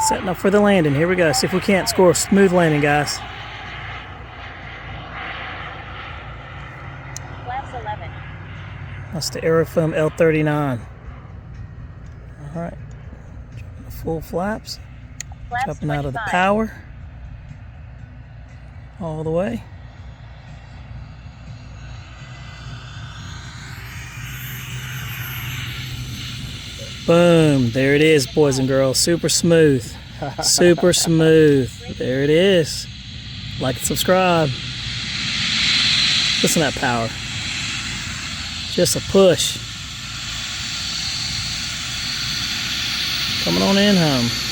Setting up for the landing. Here we go. See if we can't score a smooth landing, guys. Flaps 11. That's the Aerofoam L39. All right. Full flaps. Flaps Jumping out of the 25. power. All the way. Boom. There it is, boys and girls. Super smooth. Super smooth. There it is. Like and subscribe. Listen to that power. Just a push. Coming on in home.